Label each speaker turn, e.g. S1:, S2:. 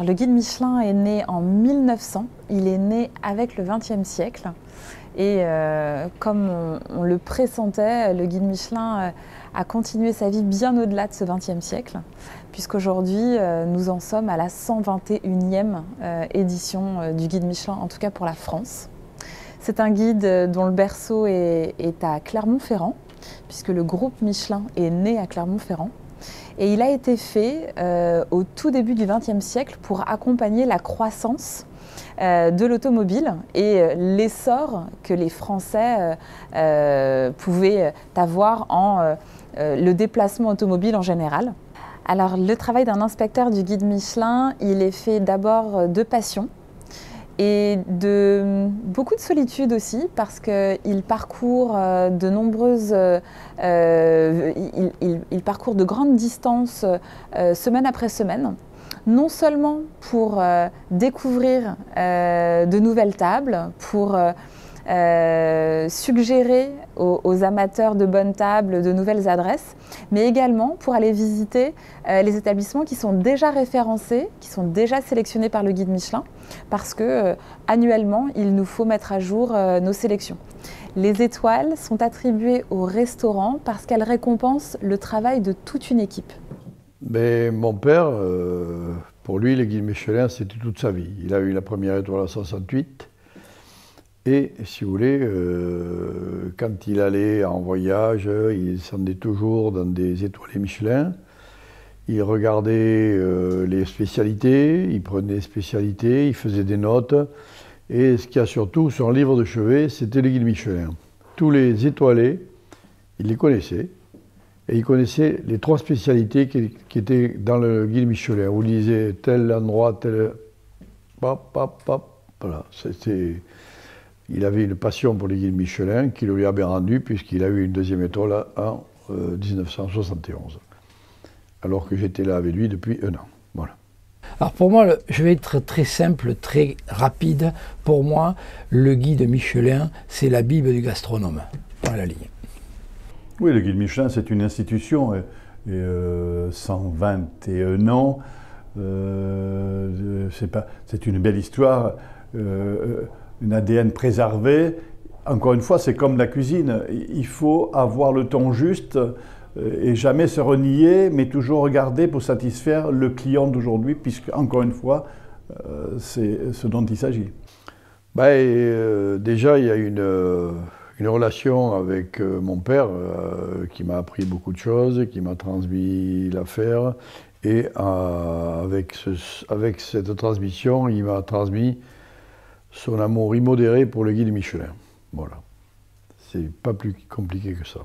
S1: Le guide Michelin est né en 1900, il est né avec le XXe siècle et comme on le pressentait, le guide Michelin a continué sa vie bien au-delà de ce XXe siècle puisqu'aujourd'hui nous en sommes à la 121e édition du guide Michelin, en tout cas pour la France. C'est un guide dont le berceau est à Clermont-Ferrand puisque le groupe Michelin est né à Clermont-Ferrand. Et il a été fait au tout début du XXe siècle pour accompagner la croissance de l'automobile et l'essor que les Français pouvaient avoir en le déplacement automobile en général. Alors le travail d'un inspecteur du guide Michelin, il est fait d'abord de passion et de beaucoup de solitude aussi parce qu'il parcourt de nombreuses, il parcourt de grandes distances semaine après semaine, non seulement pour découvrir de nouvelles tables, pour suggérer aux amateurs de bonnes tables de nouvelles adresses, mais également pour aller visiter les établissements qui sont déjà référencés, qui sont déjà sélectionnés par le guide Michelin, parce que annuellement, il nous faut mettre à jour nos sélections. Les étoiles sont attribuées aux restaurants parce qu'elles récompensent le travail de toute une équipe.
S2: Mais mon père, pour lui, le guide Michelin, c'était toute sa vie. Il a eu la première étoile en 68. Et si vous voulez, quand il allait en voyage, il descendait toujours dans des étoilés Michelin. Il regardait les spécialités, il prenait des spécialités, il faisait des notes. Et ce qu'il y a surtout sur un livre de chevet, c'était le guide Michelin. Tous les étoilés, il les connaissait. Et il connaissait les 3 spécialités qui étaient dans le guide Michelin. Où il disait tel endroit, tel... Pop, pop, pop. Voilà, c'était... Il avait une passion pour les guides Michelin qui le lui a bien rendu puisqu'il a eu une 2e étoile en 1971. Alors que j'étais là avec lui depuis 1 an. Voilà.
S3: Alors pour moi, je vais être très simple, très rapide. Pour moi, le guide Michelin, c'est la Bible du gastronome. Point la ligne.
S4: Oui, le guide Michelin, c'est une institution, 121 ans, c'est une belle histoire, une ADN préservée. Encore une fois, c'est comme la cuisine, il faut avoir le ton juste et jamais se renier, mais toujours regarder pour satisfaire le client d'aujourd'hui, puisque, encore une fois, c'est ce dont il s'agit.
S2: Déjà, il y a une relation avec mon père qui m'a appris beaucoup de choses, qui m'a transmis l'affaire. Et avec cette transmission, il m'a transmis son amour immodéré pour le guide Michelin. Voilà. C'est pas plus compliqué que ça.